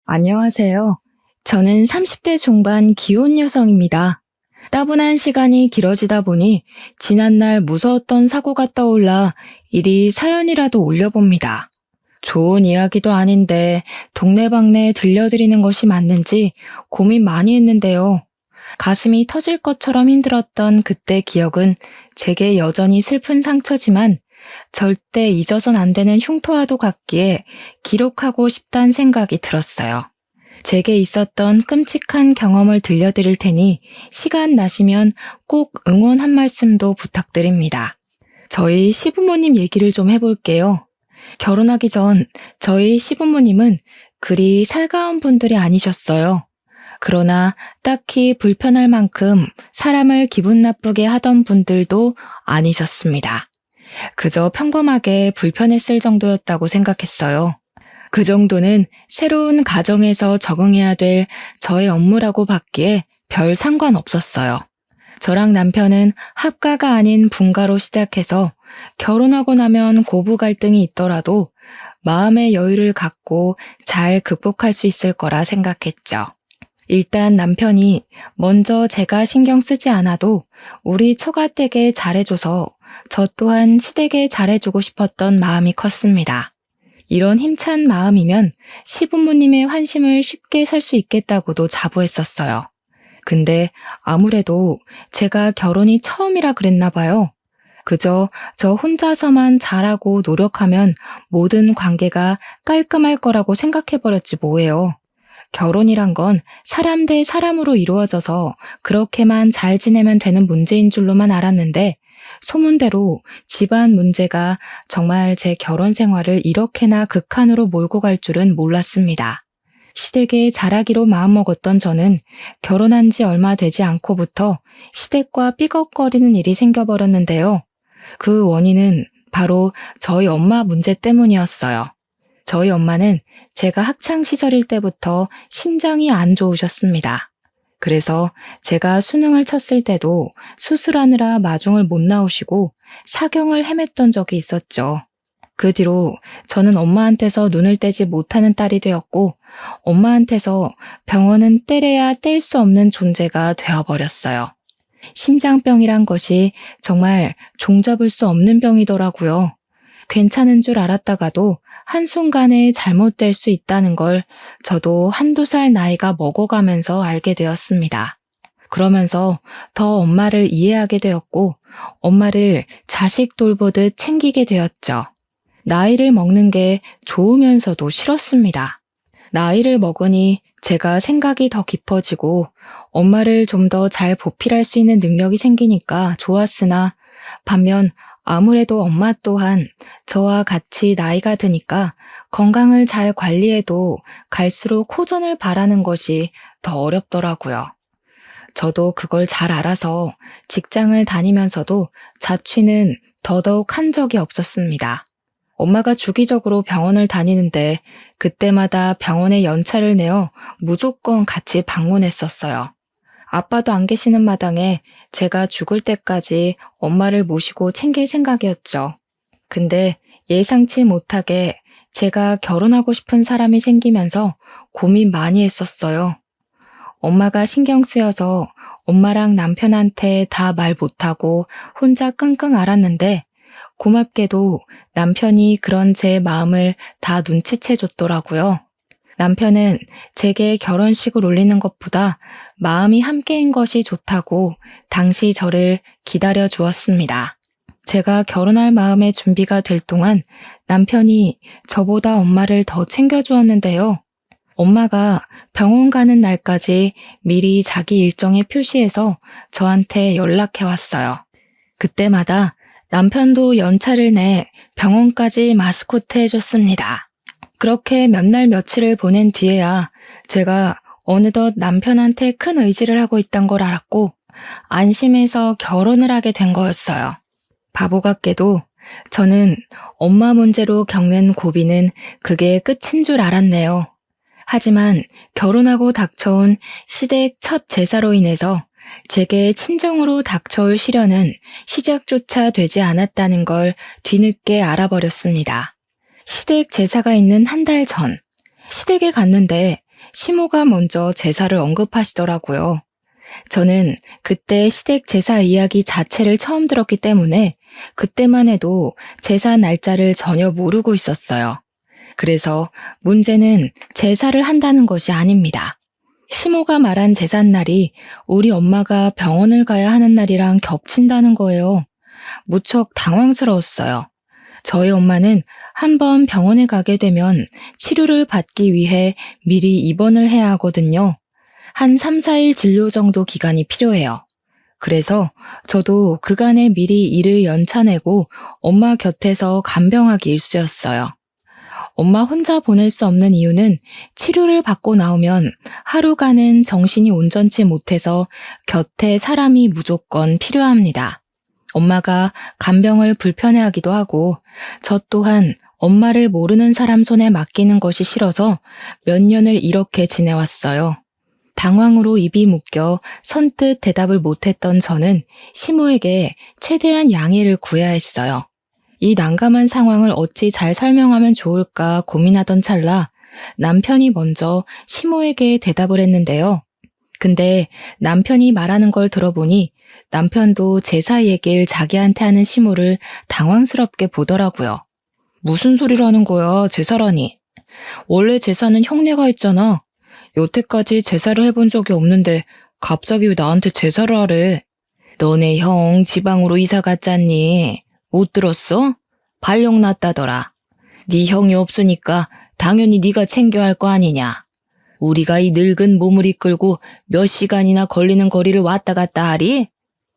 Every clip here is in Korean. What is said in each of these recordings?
안녕하세요. 저는 30대 중반 기혼 여성입니다. 따분한 시간이 길어지다 보니 지난날 무서웠던 사고가 떠올라 이리 사연이라도 올려봅니다. 좋은 이야기도 아닌데 동네방네 들려드리는 것이 맞는지 고민 많이 했는데요. 가슴이 터질 것처럼 힘들었던 그때 기억은 제게 여전히 슬픈 상처지만 절대 잊어선 안 되는 흉터와도 같기에 기록하고 싶다는 생각이 들었어요. 제게 있었던 끔찍한 경험을 들려드릴 테니 시간 나시면 꼭 응원 한 말씀도 부탁드립니다. 저희 시부모님 얘기를 좀 해볼게요. 결혼하기 전 저희 시부모님은 그리 살가운 분들이 아니셨어요. 그러나 딱히 불편할 만큼 사람을 기분 나쁘게 하던 분들도 아니셨습니다. 그저 평범하게 불편했을 정도였다고 생각했어요. 그 정도는 새로운 가정에서 적응해야 될 저의 업무라고 봤기에 별 상관없었어요. 저랑 남편은 합가가 아닌 분가로 시작해서 결혼하고 나면 고부 갈등이 있더라도 마음의 여유를 갖고 잘 극복할 수 있을 거라 생각했죠. 일단 남편이 먼저 제가 신경 쓰지 않아도 우리 처가댁에 잘해줘서 저 또한 시댁에 잘해주고 싶었던 마음이 컸습니다. 이런 힘찬 마음이면 시부모님의 환심을 쉽게 살 수 있겠다고도 자부했었어요. 근데 아무래도 제가 결혼이 처음이라 그랬나 봐요. 그저 저 혼자서만 잘하고 노력하면 모든 관계가 깔끔할 거라고 생각해버렸지 뭐예요. 결혼이란 건 사람 대 사람으로 이루어져서 그렇게만 잘 지내면 되는 문제인 줄로만 알았는데 소문대로 집안 문제가 정말 제 결혼 생활을 이렇게나 극한으로 몰고 갈 줄은 몰랐습니다. 시댁에 잘하기로 마음먹었던 저는 결혼한 지 얼마 되지 않고부터 시댁과 삐걱거리는 일이 생겨버렸는데요. 그 원인은 바로 저희 엄마 문제 때문이었어요. 저희 엄마는 제가 학창시절일 때부터 심장이 안 좋으셨습니다. 그래서 제가 수능을 쳤을 때도 수술하느라 마중을 못 나오시고 사경을 헤맸던 적이 있었죠. 그 뒤로 저는 엄마한테서 눈을 떼지 못하는 딸이 되었고 엄마한테서 병원은 때려야 뗄 수 없는 존재가 되어버렸어요. 심장병이란 것이 정말 종잡을 수 없는 병이더라고요. 괜찮은 줄 알았다가도 한순간에 잘못될 수 있다는 걸 저도 한두 살 나이가 먹어가면서 알게 되었습니다. 그러면서 더 엄마를 이해하게 되었고 엄마를 자식 돌보듯 챙기게 되었죠. 나이를 먹는 게 좋으면서도 싫었습니다. 나이를 먹으니 제가 생각이 더 깊어지고 엄마를 좀 더 잘 보필할 수 있는 능력이 생기니까 좋았으나 반면 아무래도 엄마 또한 저와 같이 나이가 드니까 건강을 잘 관리해도 갈수록 호전을 바라는 것이 더 어렵더라고요. 저도 그걸 잘 알아서 직장을 다니면서도 자취는 더더욱 한 적이 없었습니다. 엄마가 주기적으로 병원을 다니는데 그때마다 병원에 연차를 내어 무조건 같이 방문했었어요. 아빠도 안 계시는 마당에 제가 죽을 때까지 엄마를 모시고 챙길 생각이었죠. 근데 예상치 못하게 제가 결혼하고 싶은 사람이 생기면서 고민 많이 했었어요. 엄마가 신경 쓰여서 엄마랑 남편한테 다 말 못하고 혼자 끙끙 앓았는데 고맙게도 남편이 그런 제 마음을 다 눈치채 줬더라고요. 남편은 제게 결혼식을 올리는 것보다 마음이 함께인 것이 좋다고 당시 저를 기다려 주었습니다. 제가 결혼할 마음의 준비가 될 동안 남편이 저보다 엄마를 더 챙겨주었는데요. 엄마가 병원 가는 날까지 미리 자기 일정에 표시해서 저한테 연락해 왔어요. 그때마다 남편도 연차를 내 병원까지 마스코트 해줬습니다. 그렇게 몇 날 며칠을 보낸 뒤에야 제가 어느덧 남편한테 큰 의지를 하고 있던 걸 알았고 안심해서 결혼을 하게 된 거였어요. 바보 같게도 저는 엄마 문제로 겪는 고비는 그게 끝인 줄 알았네요. 하지만 결혼하고 닥쳐온 시댁 첫 제사로 인해서 제게 친정으로 닥쳐올 시련은 시작조차 되지 않았다는 걸 뒤늦게 알아버렸습니다. 시댁 제사가 있는 한 달 전, 시댁에 갔는데 시모가 먼저 제사를 언급하시더라고요. 저는 그때 시댁 제사 이야기 자체를 처음 들었기 때문에 그때만 해도 제사 날짜를 전혀 모르고 있었어요. 그래서 문제는 제사를 한다는 것이 아닙니다. 시모가 말한 제삿날이 우리 엄마가 병원을 가야 하는 날이랑 겹친다는 거예요. 무척 당황스러웠어요. 저희 엄마는 한번 병원에 가게 되면 치료를 받기 위해 미리 입원을 해야 하거든요. 한 3, 4일 진료 정도 기간이 필요해요. 그래서 저도 그간에 미리 일을 연차내고 엄마 곁에서 간병하기 일쑤였어요. 엄마 혼자 보낼 수 없는 이유는 치료를 받고 나오면 하루간은 정신이 온전치 못해서 곁에 사람이 무조건 필요합니다. 엄마가 간병을 불편해하기도 하고 저 또한 엄마를 모르는 사람 손에 맡기는 것이 싫어서 몇 년을 이렇게 지내왔어요. 당황으로 입이 묶여 선뜻 대답을 못했던 저는 시모에게 최대한 양해를 구해야 했어요. 이 난감한 상황을 어찌 잘 설명하면 좋을까 고민하던 찰나 남편이 먼저 시모에게 대답을 했는데요. 근데 남편이 말하는 걸 들어보니 남편도 제사 얘기를 자기한테 하는 시모를 당황스럽게 보더라고요. 무슨 소리를 하는 거야, 제사라니. 원래 제사는 형네가 했잖아. 여태까지 제사를 해본 적이 없는데 갑자기 왜 나한테 제사를 하래? 너네 형 지방으로 이사 갔잖니. 못 들었어? 발령 났다더라. 네 형이 없으니까 당연히 네가 챙겨야 할 거 아니냐. 우리가 이 늙은 몸을 이끌고 몇 시간이나 걸리는 거리를 왔다 갔다 하리?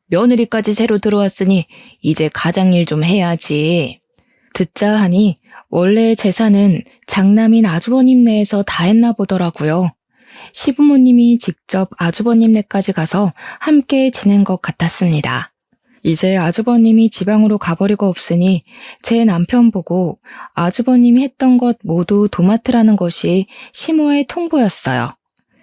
며느리까지 새로 들어왔으니 이제 가장일 좀 해야지. 듣자 하니 원래 제사는 장남인 아주버님네에서 다 했나 보더라고요. 시부모님이 직접 아주버님네까지 가서 함께 지낸 것 같았습니다. 이제 아주버님이 지방으로 가버리고 없으니 제 남편 보고 아주버님이 했던 것 모두 도맡으라는 것이 시모의 통보였어요.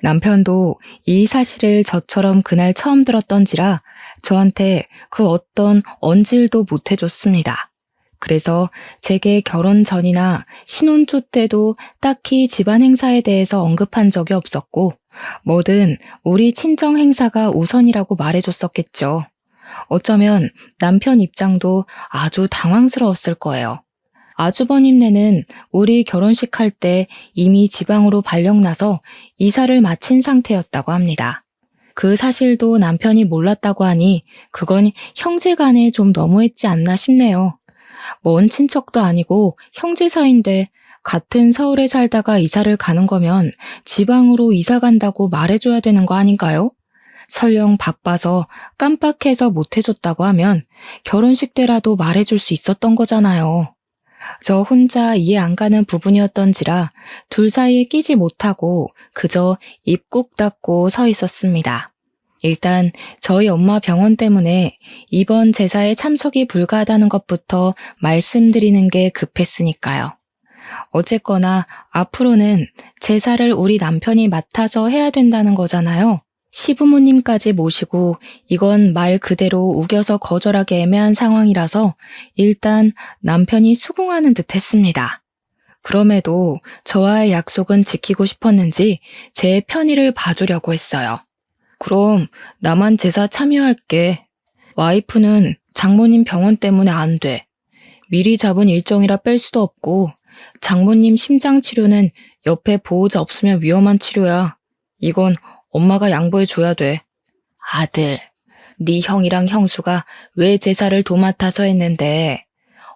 남편도 이 사실을 저처럼 그날 처음 들었던지라 저한테 그 어떤 언질도 못 해줬습니다. 그래서 제게 결혼 전이나 신혼초 때도 딱히 집안 행사에 대해서 언급한 적이 없었고 뭐든 우리 친정 행사가 우선이라고 말해줬었겠죠. 어쩌면 남편 입장도 아주 당황스러웠을 거예요. 아주버님네는 우리 결혼식 할 때 이미 지방으로 발령나서 이사를 마친 상태였다고 합니다. 그 사실도 남편이 몰랐다고 하니 그건 형제간에 좀 너무했지 않나 싶네요. 먼 친척도 아니고 형제 사이인데 같은 서울에 살다가 이사를 가는 거면 지방으로 이사 간다고 말해줘야 되는 거 아닌가요? 설령 바빠서 깜빡해서 못해줬다고 하면 결혼식 때라도 말해줄 수 있었던 거잖아요. 저 혼자 이해 안 가는 부분이었던지라 둘 사이에 끼지 못하고 그저 입 꾹 닫고 서 있었습니다. 일단 저희 엄마 병원 때문에 이번 제사에 참석이 불가하다는 것부터 말씀드리는 게 급했으니까요. 어쨌거나 앞으로는 제사를 우리 남편이 맡아서 해야 된다는 거잖아요. 시부모님까지 모시고 이건 말 그대로 우겨서 거절하기 애매한 상황이라서 일단 남편이 수긍하는 듯 했습니다. 그럼에도 저와의 약속은 지키고 싶었는지 제 편의를 봐주려고 했어요. 그럼 나만 제사 참여할게. 와이프는 장모님 병원 때문에 안 돼. 미리 잡은 일정이라 뺄 수도 없고 장모님 심장 치료는 옆에 보호자 없으면 위험한 치료야. 이건 엄마가 양보해줘야 돼. 아들, 네 형이랑 형수가 왜 제사를 도맡아서 했는데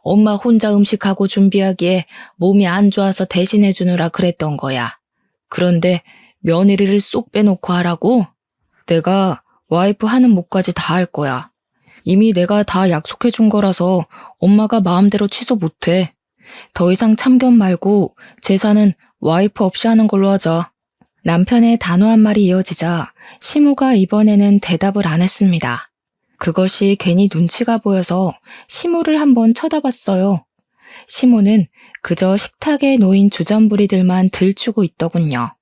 엄마 혼자 음식하고 준비하기에 몸이 안 좋아서 대신해주느라 그랬던 거야. 그런데 며느리를 쏙 빼놓고 하라고? 내가 와이프 하는 몫까지 다 할 거야. 이미 내가 다 약속해준 거라서 엄마가 마음대로 취소 못해. 더 이상 참견 말고 제사는 와이프 없이 하는 걸로 하자. 남편의 단호한 말이 이어지자 시모가 이번에는 대답을 안 했습니다. 그것이 괜히 눈치가 보여서 시모를 한번 쳐다봤어요. 시모는 그저 식탁에 놓인 주전부리들만 들추고 있더군요.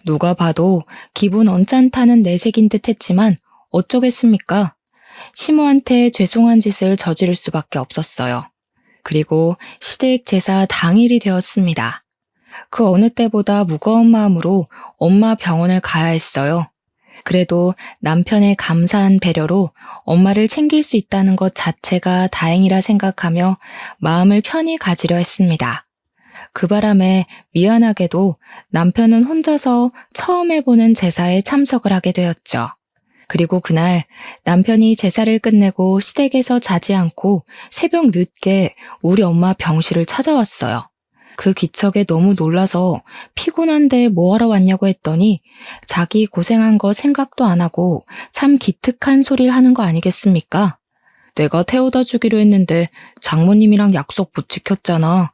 누가 봐도 기분 언짢다는 내색인 듯 했지만 어쩌겠습니까? 시모한테 죄송한 짓을 저지를 수밖에 없었어요. 그리고 시댁 제사 당일이 되었습니다. 그 어느 때보다 무거운 마음으로 엄마 병원을 가야 했어요. 그래도 남편의 감사한 배려로 엄마를 챙길 수 있다는 것 자체가 다행이라 생각하며 마음을 편히 가지려 했습니다. 그 바람에 미안하게도 남편은 혼자서 처음 해보는 제사에 참석을 하게 되었죠. 그리고 그날 남편이 제사를 끝내고 시댁에서 자지 않고 새벽 늦게 우리 엄마 병실을 찾아왔어요. 그 기척에 너무 놀라서 피곤한데 뭐하러 왔냐고 했더니 자기 고생한 거 생각도 안 하고 참 기특한 소리를 하는 거 아니겠습니까? 내가 태워다 주기로 했는데 장모님이랑 약속 못 지켰잖아.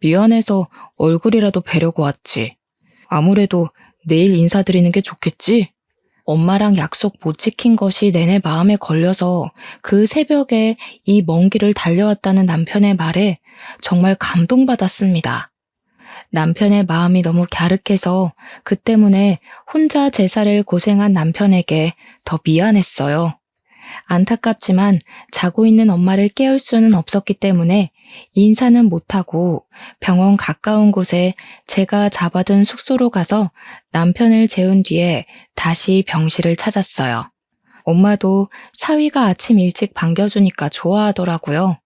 미안해서 얼굴이라도 뵈려고 왔지. 아무래도 내일 인사드리는 게 좋겠지? 엄마랑 약속 못 지킨 것이 내내 마음에 걸려서 그 새벽에 이 먼 길을 달려왔다는 남편의 말에 정말 감동받았습니다. 남편의 마음이 너무 갸륵해서 그 때문에 혼자 제사를 고생한 남편에게 더 미안했어요. 안타깝지만 자고 있는 엄마를 깨울 수는 없었기 때문에 인사는 못하고 병원 가까운 곳에 제가 잡아둔 숙소로 가서 남편을 재운 뒤에 다시 병실을 찾았어요. 엄마도 사위가 아침 일찍 반겨주니까 좋아하더라고요.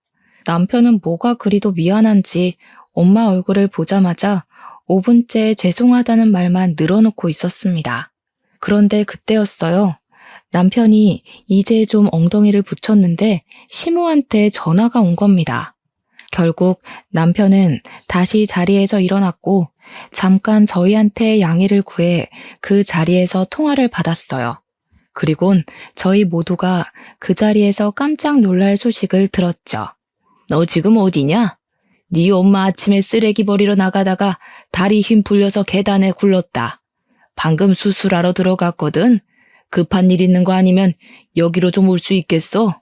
남편은 뭐가 그리도 미안한지 엄마 얼굴을 보자마자 5분째 죄송하다는 말만 늘어놓고 있었습니다. 그런데 그때였어요. 남편이 이제 좀 엉덩이를 붙였는데 시모한테 전화가 온 겁니다. 결국 남편은 다시 자리에서 일어났고 잠깐 저희한테 양해를 구해 그 자리에서 통화를 받았어요. 그리곤 저희 모두가 그 자리에서 깜짝 놀랄 소식을 들었죠. 너 지금 어디냐? 네 엄마 아침에 쓰레기 버리러 나가다가 다리 힘 풀려서 계단에 굴렀다. 방금 수술하러 들어갔거든. 급한 일 있는 거 아니면 여기로 좀 올 수 있겠어?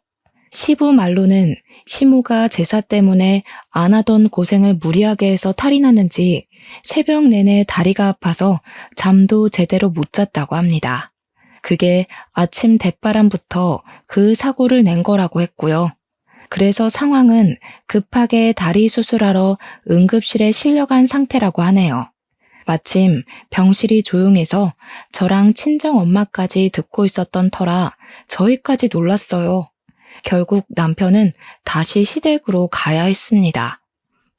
시부 말로는 시모가 제사 때문에 안 하던 고생을 무리하게 해서 탈이 났는지 새벽 내내 다리가 아파서 잠도 제대로 못 잤다고 합니다. 그게 아침 대바람부터 그 사고를 낸 거라고 했고요. 그래서 상황은 급하게 다리 수술하러 응급실에 실려간 상태라고 하네요. 마침 병실이 조용해서 저랑 친정 엄마까지 듣고 있었던 터라 저희까지 놀랐어요. 결국 남편은 다시 시댁으로 가야 했습니다.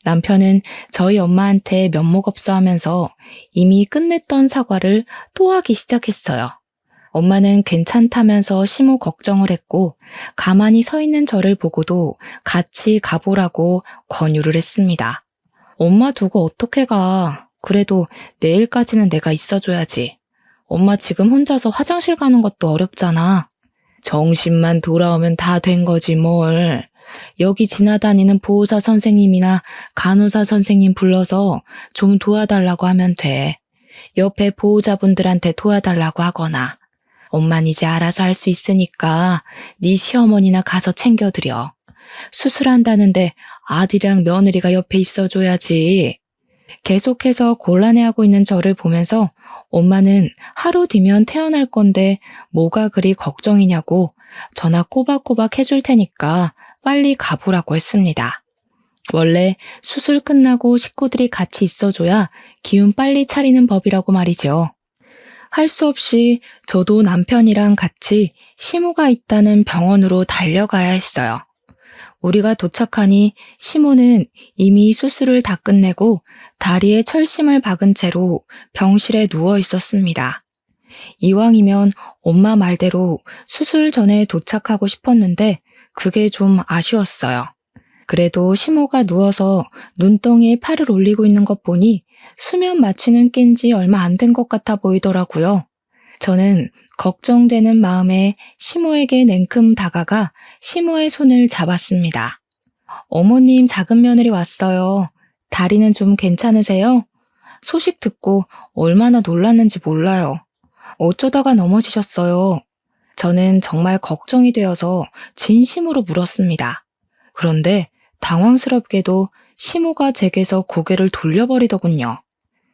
남편은 저희 엄마한테 면목없어 하면서 이미 끝냈던 사과를 또 하기 시작했어요. 엄마는 괜찮다면서 심호 걱정을 했고 가만히 서 있는 저를 보고도 같이 가보라고 권유를 했습니다. 엄마 두고 어떻게 가? 그래도 내일까지는 내가 있어줘야지. 엄마 지금 혼자서 화장실 가는 것도 어렵잖아. 정신만 돌아오면 다 된 거지 뭘. 여기 지나다니는 보호사 선생님이나 간호사 선생님 불러서 좀 도와달라고 하면 돼. 옆에 보호자분들한테 도와달라고 하거나. 엄만 이제 알아서 할 수 있으니까 네 시어머니나 가서 챙겨드려. 수술한다는데 아들이랑 며느리가 옆에 있어줘야지. 계속해서 곤란해하고 있는 저를 보면서 엄마는 하루 뒤면 태어날 건데 뭐가 그리 걱정이냐고 전화 꼬박꼬박 해줄 테니까 빨리 가보라고 했습니다. 원래 수술 끝나고 식구들이 같이 있어줘야 기운 빨리 차리는 법이라고 말이죠. 할 수 없이 저도 남편이랑 같이 시모가 있다는 병원으로 달려가야 했어요. 우리가 도착하니 시모는 이미 수술을 다 끝내고 다리에 철심을 박은 채로 병실에 누워 있었습니다. 이왕이면 엄마 말대로 수술 전에 도착하고 싶었는데 그게 좀 아쉬웠어요. 그래도 시모가 누워서 눈덩이에 팔을 올리고 있는 것 보니 수면 마취는 깬 지 얼마 안 된 것 같아 보이더라고요. 저는 걱정되는 마음에 시모에게 냉큼 다가가 시모의 손을 잡았습니다. 어머님 작은 며느리 왔어요. 다리는 좀 괜찮으세요? 소식 듣고 얼마나 놀랐는지 몰라요. 어쩌다가 넘어지셨어요. 저는 정말 걱정이 되어서 진심으로 물었습니다. 그런데 당황스럽게도 시모가 제게서 고개를 돌려버리더군요.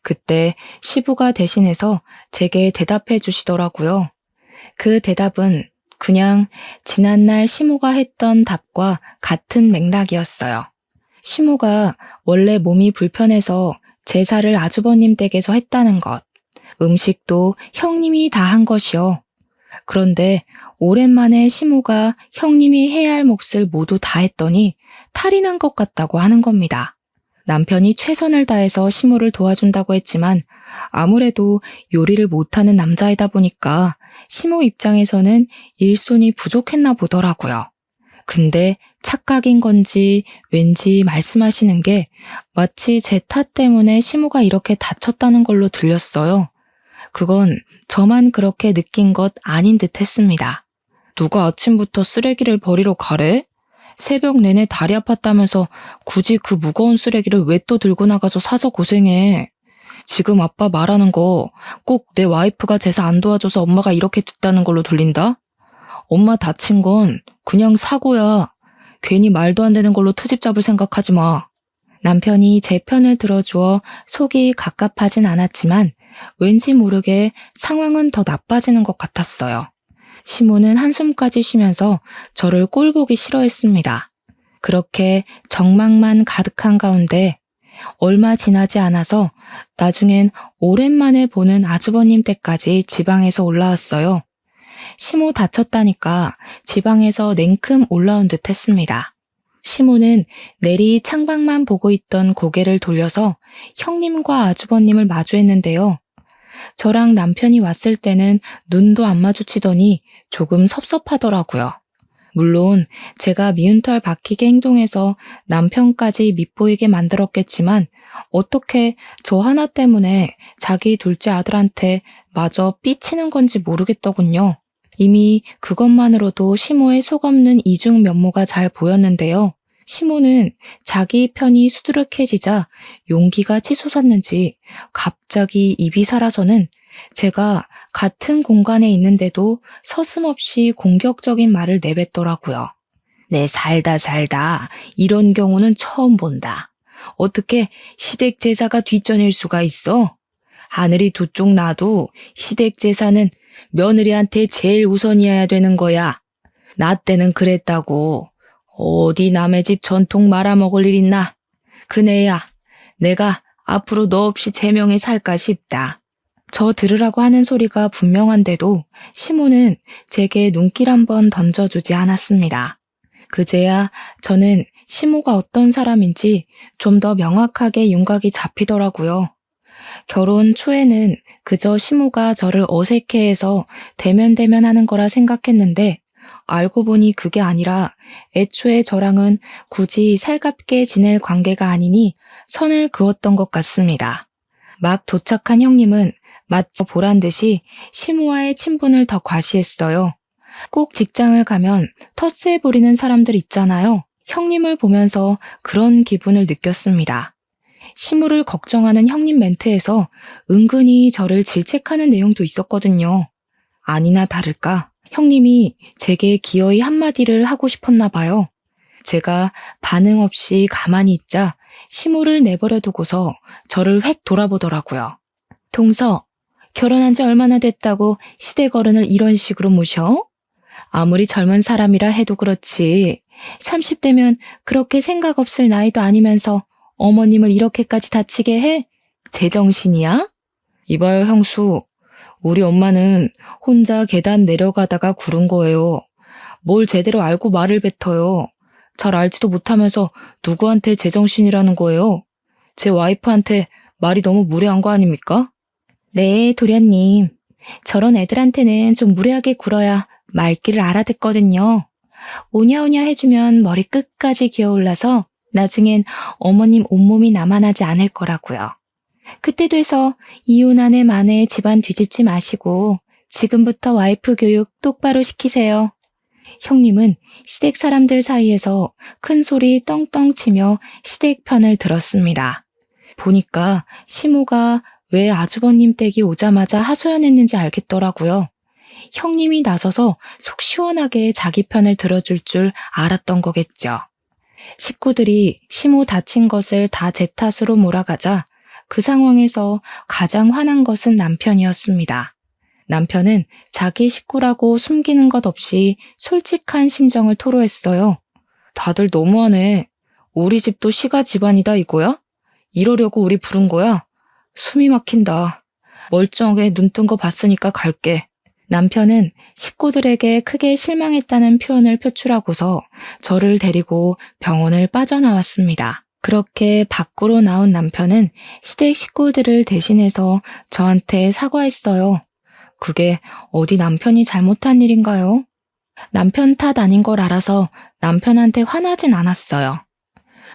그때 시부가 대신해서 제게 대답해 주시더라고요. 그 대답은 그냥 지난날 시모가 했던 답과 같은 맥락이었어요. 시모가 원래 몸이 불편해서 제사를 아주버님 댁에서 했다는 것, 음식도 형님이 다 한 것이요. 그런데 오랜만에 시모가 형님이 해야 할 몫을 모두 다 했더니 탈이 난 것 같다고 하는 겁니다. 남편이 최선을 다해서 시모를 도와준다고 했지만 아무래도 요리를 못하는 남자이다 보니까 시모 입장에서는 일손이 부족했나 보더라고요. 근데 착각인 건지 왠지 말씀하시는 게 마치 제 탓 때문에 시모가 이렇게 다쳤다는 걸로 들렸어요. 그건 저만 그렇게 느낀 것 아닌 듯 했습니다. 누가 아침부터 쓰레기를 버리러 가래? 새벽 내내 다리 아팠다면서 굳이 그 무거운 쓰레기를 왜 또 들고 나가서 사서 고생해. 지금 아빠 말하는 거 꼭 내 와이프가 제사 안 도와줘서 엄마가 이렇게 됐다는 걸로 들린다? 엄마 다친 건 그냥 사고야. 괜히 말도 안 되는 걸로 트집 잡을 생각하지 마. 남편이 제 편을 들어주어 속이 갑갑하진 않았지만 왠지 모르게 상황은 더 나빠지는 것 같았어요. 시모는 한숨까지 쉬면서 저를 꼴보기 싫어했습니다. 그렇게 정막만 가득한 가운데 얼마 지나지 않아서 나중엔 오랜만에 보는 아주버님 댁까지 지방에서 올라왔어요. 시모 다쳤다니까 지방에서 냉큼 올라온 듯 했습니다. 시모는 내리 창밖만 보고 있던 고개를 돌려서 형님과 아주버님을 마주했는데요. 저랑 남편이 왔을 때는 눈도 안 마주치더니 조금 섭섭하더라고요. 물론 제가 미운털 박히게 행동해서 남편까지 밉보이게 만들었겠지만 어떻게 저 하나 때문에 자기 둘째 아들한테 마저 삐치는 건지 모르겠더군요. 이미 그것만으로도 시모의 속없는 이중 면모가 잘 보였는데요. 시모는 자기 편이 수두룩해지자 용기가 치솟았는지 갑자기 입이 살아서는 제가 같은 공간에 있는데도 서슴없이 공격적인 말을 내뱉더라고요. 내 살다 이런 경우는 처음 본다. 어떻게 시댁 제사가 뒷전일 수가 있어? 하늘이 두 쪽 나도 시댁 제사는 며느리한테 제일 우선이어야 되는 거야. 나 때는 그랬다고. 어디 남의 집 전통 말아먹을 일 있나? 그네야, 내가 앞으로 너 없이 제명에 살까 싶다. 저 들으라고 하는 소리가 분명한데도 시모는 제게 눈길 한번 던져주지 않았습니다. 그제야 저는 시모가 어떤 사람인지 좀 더 명확하게 윤곽이 잡히더라고요. 결혼 초에는 그저 시모가 저를 어색해해서 대면대면하는 거라 생각했는데 알고 보니 그게 아니라 애초에 저랑은 굳이 살갑게 지낼 관계가 아니니 선을 그었던 것 같습니다. 막 도착한 형님은 마치 보란 듯이 시모와의 친분을 더 과시했어요. 꼭 직장을 가면 텃세 부리는 사람들 있잖아요. 형님을 보면서 그런 기분을 느꼈습니다. 시모를 걱정하는 형님 멘트에서 은근히 저를 질책하는 내용도 있었거든요. 아니나 다를까 형님이 제게 기어이 한마디를 하고 싶었나 봐요. 제가 반응 없이 가만히 있자 시모를 내버려 두고서 저를 획 돌아보더라고요. 동서, 결혼한 지 얼마나 됐다고 시댁 어른을 이런 식으로 모셔? 아무리 젊은 사람이라 해도 그렇지 30대면 그렇게 생각 없을 나이도 아니면서 어머님을 이렇게까지 다치게 해? 제정신이야? 이봐요 형수, 우리 엄마는 혼자 계단 내려가다가 구른 거예요. 뭘 제대로 알고 말을 뱉어요. 잘 알지도 못하면서 누구한테 제정신이라는 거예요? 제 와이프한테 말이 너무 무례한 거 아닙니까? 네, 도련님. 저런 애들한테는 좀 무례하게 굴어야 말귀를 알아듣거든요. 오냐오냐 해주면 머리 끝까지 기어올라서 나중엔 어머님 온몸이 남아나지 않을 거라고요. 그때 돼서 이혼한 애 만에 집안 뒤집지 마시고 지금부터 와이프 교육 똑바로 시키세요. 형님은 시댁 사람들 사이에서 큰 소리 떵떵 치며 시댁 편을 들었습니다. 보니까 시모가 왜 아주버님 댁이 오자마자 하소연했는지 알겠더라고요. 형님이 나서서 속 시원하게 자기 편을 들어줄 줄 알았던 거겠죠. 식구들이 시모 다친 것을 다 제 탓으로 몰아가자 그 상황에서 가장 화난 것은 남편이었습니다. 남편은 자기 식구라고 숨기는 것 없이 솔직한 심정을 토로했어요. 다들 너무하네. 우리 집도 시가 집안이다 이거야? 이러려고 우리 부른 거야? 숨이 막힌다. 멀쩡하게 눈 뜬 거 봤으니까 갈게. 남편은 식구들에게 크게 실망했다는 표현을 표출하고서 저를 데리고 병원을 빠져나왔습니다. 그렇게 밖으로 나온 남편은 시댁 식구들을 대신해서 저한테 사과했어요. 그게 어디 남편이 잘못한 일인가요? 남편 탓 아닌 걸 알아서 남편한테 화나진 않았어요.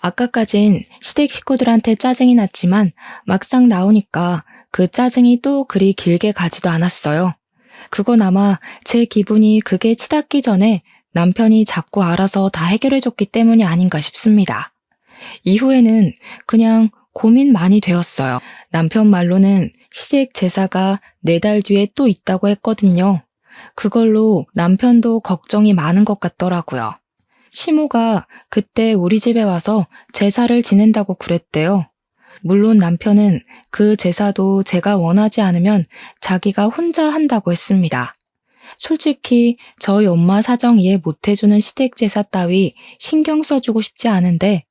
아까까진 시댁 식구들한테 짜증이 났지만 막상 나오니까 그 짜증이 또 그리 길게 가지도 않았어요. 그건 아마 제 기분이 극에 치닫기 전에 남편이 자꾸 알아서 다 해결해줬기 때문이 아닌가 싶습니다. 이후에는 그냥 고민 많이 되었어요. 남편 말로는 시댁 제사가 4달 뒤에 또 있다고 했거든요. 그걸로 남편도 걱정이 많은 것 같더라고요. 시모가 그때 우리 집에 와서 제사를 지낸다고 그랬대요. 물론 남편은 그 제사도 제가 원하지 않으면 자기가 혼자 한다고 했습니다. 솔직히 저희 엄마 사정 이해 못해주는 시댁 제사 따위 신경 써주고 싶지 않은데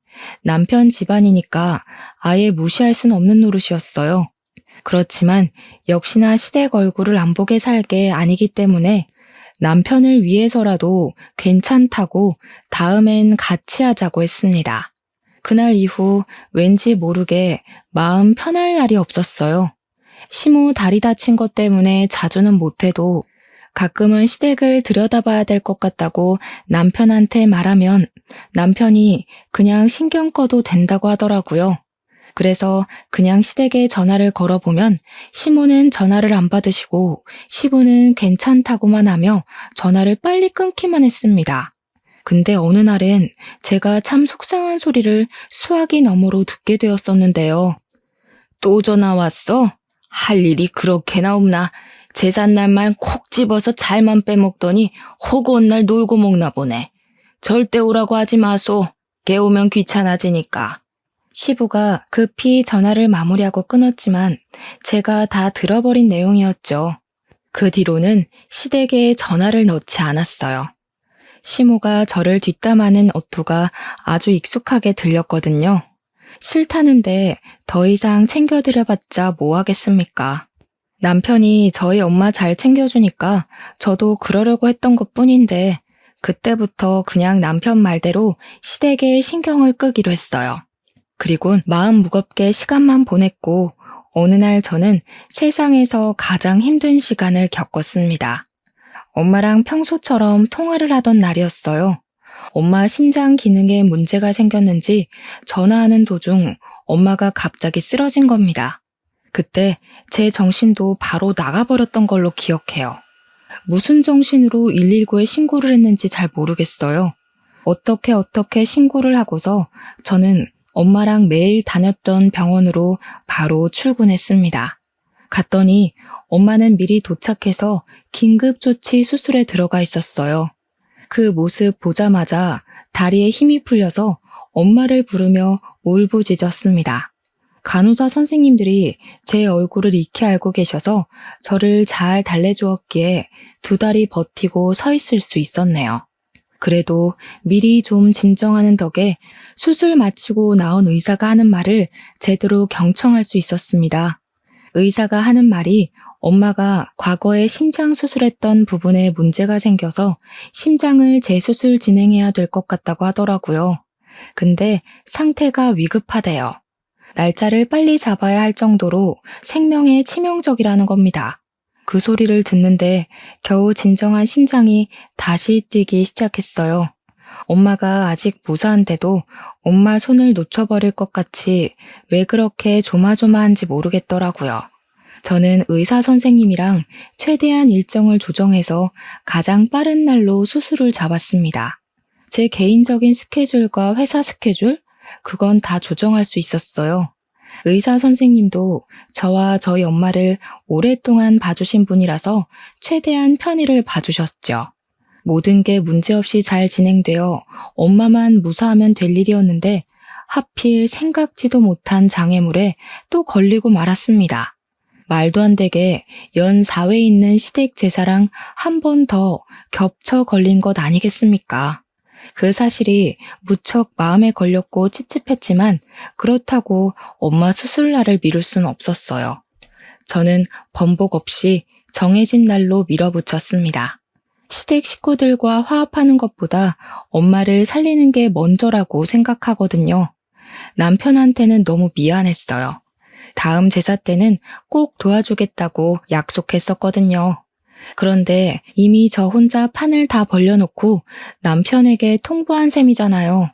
남편 집안이니까 아예 무시할 순 없는 노릇이었어요. 그렇지만 역시나 시댁 얼굴을 안 보게 살 게 아니기 때문에 남편을 위해서라도 괜찮다고 다음엔 같이 하자고 했습니다. 그날 이후 왠지 모르게 마음 편할 날이 없었어요. 시모 다리 다친 것 때문에 자주는 못해도 가끔은 시댁을 들여다봐야 될 것 같다고 남편한테 말하면 남편이 그냥 신경 꺼도 된다고 하더라고요. 그래서 그냥 시댁에 전화를 걸어보면 시모는 전화를 안 받으시고 시부는 괜찮다고만 하며 전화를 빨리 끊기만 했습니다. 근데 어느 날엔 제가 참 속상한 소리를 수화기 너머로 듣게 되었었는데요. 또 전화 왔어? 할 일이 그렇게나 없나? 제삿날만 콕 집어서 잘만 빼먹더니 허구한 날 놀고 먹나 보네. 절대 오라고 하지 마소. 깨우면 귀찮아지니까. 시부가 급히 전화를 마무리하고 끊었지만 제가 다 들어버린 내용이었죠. 그 뒤로는 시댁에 전화를 넣지 않았어요. 시모가 저를 뒷담하는 어투가 아주 익숙하게 들렸거든요. 싫다는데 더 이상 챙겨드려봤자 뭐 하겠습니까? 남편이 저희 엄마 잘 챙겨주니까 저도 그러려고 했던 것뿐인데 그때부터 그냥 남편 말대로 시댁에 신경을 끄기로 했어요. 그리곤 마음 무겁게 시간만 보냈고 어느 날 저는 세상에서 가장 힘든 시간을 겪었습니다. 엄마랑 평소처럼 통화를 하던 날이었어요. 엄마 심장 기능에 문제가 생겼는지 전화하는 도중 엄마가 갑자기 쓰러진 겁니다. 그때 제 정신도 바로 나가버렸던 걸로 기억해요. 무슨 정신으로 119에 신고를 했는지 잘 모르겠어요. 어떻게 신고를 하고서 저는 엄마랑 매일 다녔던 병원으로 바로 출근했습니다. 갔더니 엄마는 미리 도착해서 긴급조치 수술에 들어가 있었어요. 그 모습 보자마자 다리에 힘이 풀려서 엄마를 부르며 울부짖었습니다. 간호사 선생님들이 제 얼굴을 익히 알고 계셔서 저를 잘 달래주었기에 2달이 버티고 서 있을 수 있었네요. 그래도 미리 좀 진정하는 덕에 수술 마치고 나온 의사가 하는 말을 제대로 경청할 수 있었습니다. 의사가 하는 말이 엄마가 과거에 심장 수술했던 부분에 문제가 생겨서 심장을 재수술 진행해야 될 것 같다고 하더라고요. 근데 상태가 위급하대요. 날짜를 빨리 잡아야 할 정도로 생명에 치명적이라는 겁니다. 그 소리를 듣는데 겨우 진정한 심장이 다시 뛰기 시작했어요. 엄마가 아직 무사한데도 엄마 손을 놓쳐버릴 것 같이 왜 그렇게 조마조마한지 모르겠더라고요. 저는 의사 선생님이랑 최대한 일정을 조정해서 가장 빠른 날로 수술을 잡았습니다. 제 개인적인 스케줄과 회사 스케줄? 그건 다 조정할 수 있었어요. 의사 선생님도 저와 저희 엄마를 오랫동안 봐주신 분이라서 최대한 편의를 봐주셨죠. 모든 게 문제없이 잘 진행되어 엄마만 무사하면 될 일이었는데 하필 생각지도 못한 장애물에 또 걸리고 말았습니다. 말도 안 되게 연 4회 있는 시댁 제사랑 한 번 더 겹쳐 걸린 것 아니겠습니까? 그 사실이 무척 마음에 걸렸고 찝찝했지만 그렇다고 엄마 수술날을 미룰 순 없었어요. 저는 번복 없이 정해진 날로 밀어붙였습니다. 시댁 식구들과 화합하는 것보다 엄마를 살리는 게 먼저라고 생각하거든요. 남편한테는 너무 미안했어요. 다음 제사 때는 꼭 도와주겠다고 약속했었거든요. 그런데 이미 저 혼자 판을 다 벌려놓고 남편에게 통보한 셈이잖아요.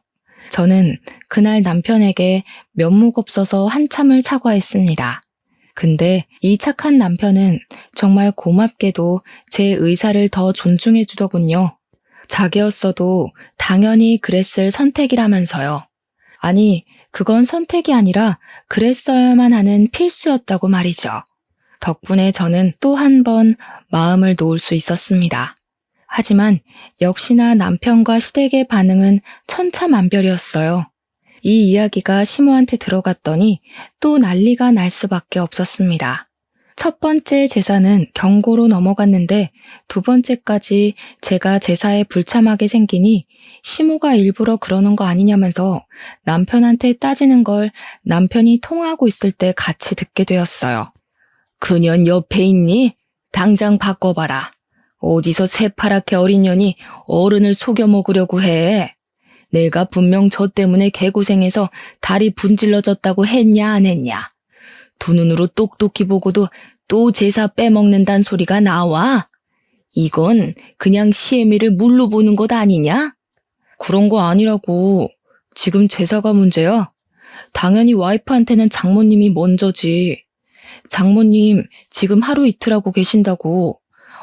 저는 그날 남편에게 면목 없어서 한참을 사과했습니다. 근데 이 착한 남편은 정말 고맙게도 제 의사를 더 존중해 주더군요. 자기였어도 당연히 그랬을 선택이라면서요. 아니, 그건 선택이 아니라 그랬어야만 하는 필수였다고 말이죠. 덕분에 저는 또 한 번 마음을 놓을 수 있었습니다. 하지만 역시나 남편과 시댁의 반응은 천차만별이었어요. 이 이야기가 시모한테 들어갔더니 또 난리가 날 수밖에 없었습니다. 첫 번째 제사는 경고로 넘어갔는데 두 번째까지 제가 제사에 불참하게 생기니 시모가 일부러 그러는 거 아니냐면서 남편한테 따지는 걸 남편이 통화하고 있을 때 같이 듣게 되었어요. 그년 옆에 있니? 당장 바꿔봐라. 어디서 새파랗게 어린 년이 어른을 속여 먹으려고 해. 내가 분명 저 때문에 개고생해서 다리 분질러졌다고 했냐 안 했냐. 두 눈으로 똑똑히 보고도 또 제사 빼먹는단 소리가 나와? 이건 그냥 시애미를 물로 보는 것 아니냐? 그런 거 아니라고. 지금 제사가 문제야. 당연히 와이프한테는 장모님이 먼저지. 장모님 지금 하루 이틀 하고 계신다고.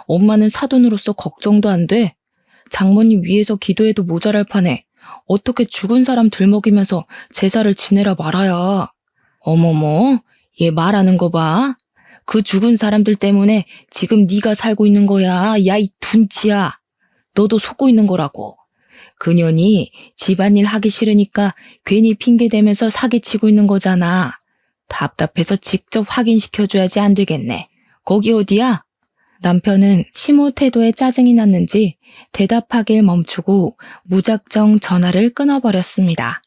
엄마는 사돈으로서 걱정도 안 돼. 장모님 위해서 기도해도 모자랄 판에 어떻게 죽은 사람 들먹이면서 제사를 지내라 말아야. 어머머, 얘 말하는 거 봐. 그 죽은 사람들 때문에 지금 네가 살고 있는 거야. 야, 이 둔치야. 너도 속고 있는 거라고. 그년이 집안일 하기 싫으니까 괜히 핑계대면서 사기치고 있는 거잖아. 답답해서 직접 확인시켜줘야지 안 되겠네. 거기 어디야? 남편은 시모 태도에 짜증이 났는지 대답하길 멈추고 무작정 전화를 끊어버렸습니다.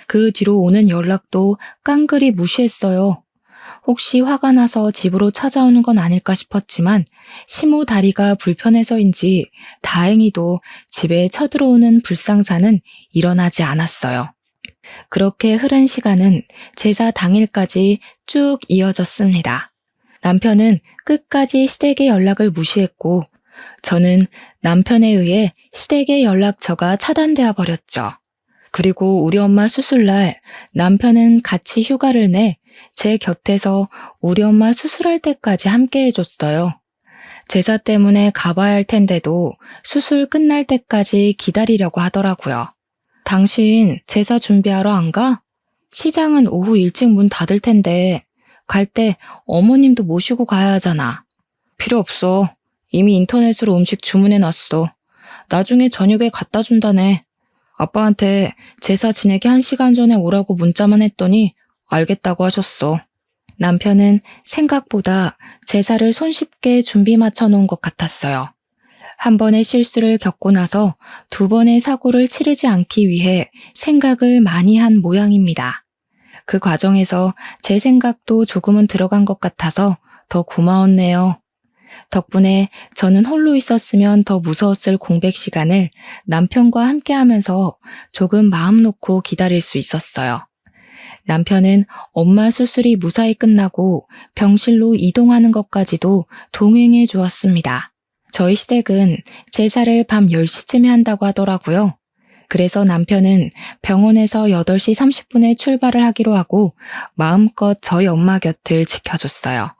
그 뒤로 오는 연락도 깡그리 무시했어요. 혹시 화가 나서 집으로 찾아오는 건 아닐까 싶었지만 시모 다리가 불편해서인지 다행히도 집에 쳐들어오는 불상사는 일어나지 않았어요. 그렇게 흐른 시간은 제사 당일까지 쭉 이어졌습니다. 남편은 끝까지 시댁의 연락을 무시했고 저는 남편에 의해 시댁의 연락처가 차단되어 버렸죠. 그리고 우리 엄마 수술날 남편은 같이 휴가를 내 제 곁에서 우리 엄마 수술할 때까지 함께 해줬어요. 제사 때문에 가봐야 할 텐데도 수술 끝날 때까지 기다리려고 하더라고요. 당신 제사 준비하러 안 가? 시장은 오후 일찍 문 닫을 텐데 갈 때 어머님도 모시고 가야 하잖아. 필요 없어. 이미 인터넷으로 음식 주문해놨어. 나중에 저녁에 갖다 준다네. 아빠한테 제사 지내기 1시간 전에 오라고 문자만 했더니 알겠다고 하셨어. 남편은 생각보다 제사를 손쉽게 준비 맞춰 놓은 것 같았어요. 한 번의 실수를 겪고 나서 두 번의 사고를 치르지 않기 위해 생각을 많이 한 모양입니다. 그 과정에서 제 생각도 조금은 들어간 것 같아서 더 고마웠네요. 덕분에 저는 홀로 있었으면 더 무서웠을 공백 시간을 남편과 함께 하면서 조금 마음 놓고 기다릴 수 있었어요. 남편은 엄마 수술이 무사히 끝나고 병실로 이동하는 것까지도 동행해 주었습니다. 저희 시댁은 제사를 밤 10시쯤에 한다고 하더라고요. 그래서 남편은 병원에서 8시 30분에 출발을 하기로 하고 마음껏 저희 엄마 곁을 지켜줬어요.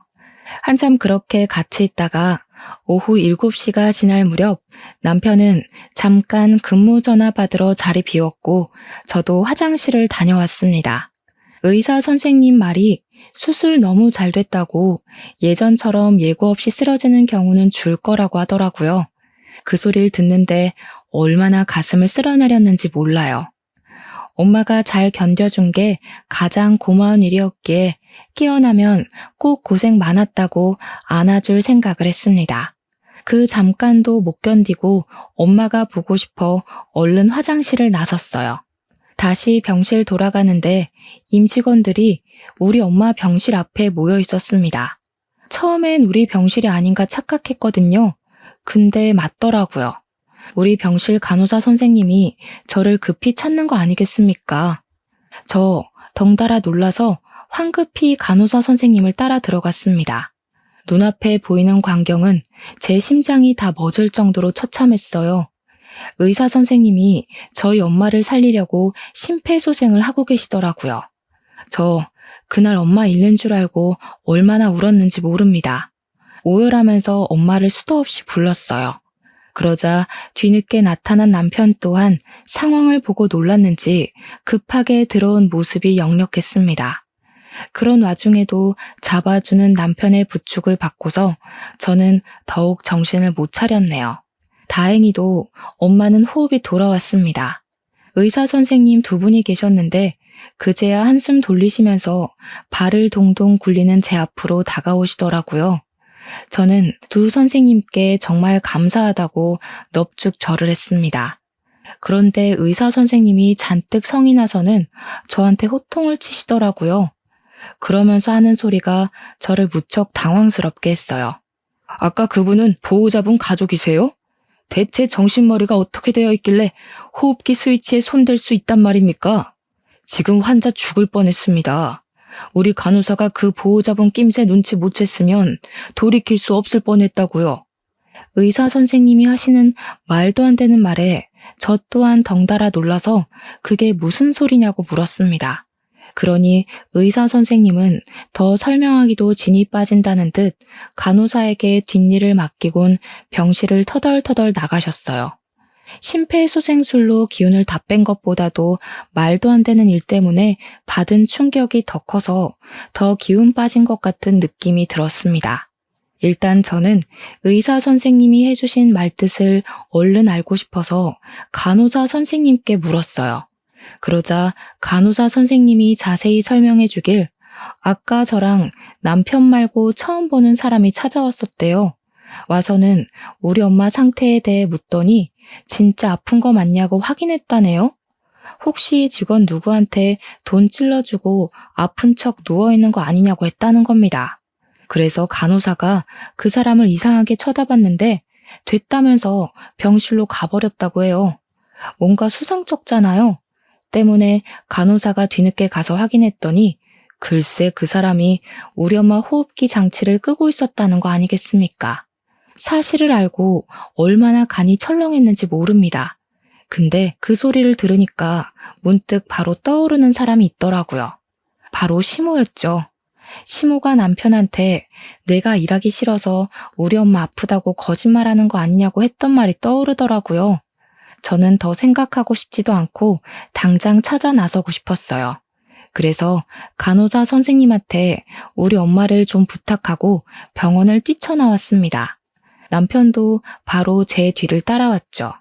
한참 그렇게 같이 있다가 오후 7시가 지날 무렵 남편은 잠깐 근무 전화 받으러 자리 비웠고 저도 화장실을 다녀왔습니다. 의사 선생님 말이 수술 너무 잘 됐다고 예전처럼 예고 없이 쓰러지는 경우는 줄 거라고 하더라고요. 그 소리를 듣는데 얼마나 가슴을 쓸어내렸는지 몰라요. 엄마가 잘 견뎌준 게 가장 고마운 일이었기에 깨어나면 꼭 고생 많았다고 안아줄 생각을 했습니다. 그 잠깐도 못 견디고 엄마가 보고 싶어 얼른 화장실을 나섰어요. 다시 병실 돌아가는데 임직원들이 우리 엄마 병실 앞에 모여 있었습니다. 처음엔 우리 병실이 아닌가 착각했거든요. 근데 맞더라고요. 우리 병실 간호사 선생님이 저를 급히 찾는 거 아니겠습니까? 저 덩달아 놀라서 황급히 간호사 선생님을 따라 들어갔습니다. 눈앞에 보이는 광경은 제 심장이 다 멎을 정도로 처참했어요. 의사 선생님이 저희 엄마를 살리려고 심폐소생을 하고 계시더라고요. 저 그날 엄마 잃는 줄 알고 얼마나 울었는지 모릅니다. 오열하면서 엄마를 수도 없이 불렀어요. 그러자 뒤늦게 나타난 남편 또한 상황을 보고 놀랐는지 급하게 들어온 모습이 역력했습니다. 그런 와중에도 잡아주는 남편의 부축을 받고서 저는 더욱 정신을 못 차렸네요. 다행히도 엄마는 호흡이 돌아왔습니다. 의사 선생님 두 분이 계셨는데 그제야 한숨 돌리시면서 발을 동동 굴리는 제 앞으로 다가오시더라고요. 저는 두 선생님께 정말 감사하다고 넙죽 절을 했습니다. 그런데 의사 선생님이 잔뜩 성이 나서는 저한테 호통을 치시더라고요. 그러면서 하는 소리가 저를 무척 당황스럽게 했어요. 아까 그분은 보호자분 가족이세요? 대체 정신머리가 어떻게 되어 있길래 호흡기 스위치에 손댈 수 있단 말입니까? 지금 환자 죽을 뻔했습니다. 우리 간호사가 그 보호자분 낌새 눈치 못 챘으면 돌이킬 수 없을 뻔했다고요. 의사 선생님이 하시는 말도 안 되는 말에 저 또한 덩달아 놀라서 그게 무슨 소리냐고 물었습니다. 그러니 의사 선생님은 더 설명하기도 진이 빠진다는 듯 간호사에게 뒷일을 맡기곤 병실을 터덜터덜 나가셨어요. 심폐소생술로 기운을 다 뺀 것보다도 말도 안 되는 일 때문에 받은 충격이 더 커서 더 기운 빠진 것 같은 느낌이 들었습니다. 일단 저는 의사 선생님이 해주신 말뜻을 얼른 알고 싶어서 간호사 선생님께 물었어요. 그러자 간호사 선생님이 자세히 설명해 주길 아까 저랑 남편 말고 처음 보는 사람이 찾아왔었대요. 와서는 우리 엄마 상태에 대해 묻더니 진짜 아픈 거 맞냐고 확인했다네요. 혹시 직원 누구한테 돈 찔러주고 아픈 척 누워있는 거 아니냐고 했다는 겁니다. 그래서 간호사가 그 사람을 이상하게 쳐다봤는데 됐다면서 병실로 가버렸다고 해요. 뭔가 수상쩍잖아요. 때문에 간호사가 뒤늦게 가서 확인했더니 글쎄 그 사람이 우리 엄마 호흡기 장치를 끄고 있었다는 거 아니겠습니까? 사실을 알고 얼마나 간이 철렁했는지 모릅니다. 근데 그 소리를 들으니까 문득 바로 떠오르는 사람이 있더라고요. 바로 시모였죠. 시모가 남편한테 내가 일하기 싫어서 우리 엄마 아프다고 거짓말하는 거 아니냐고 했던 말이 떠오르더라고요. 저는 더 생각하고 싶지도 않고 당장 찾아 나서고 싶었어요. 그래서 간호사 선생님한테 우리 엄마를 좀 부탁하고 병원을 뛰쳐나왔습니다. 남편도 바로 제 뒤를 따라왔죠.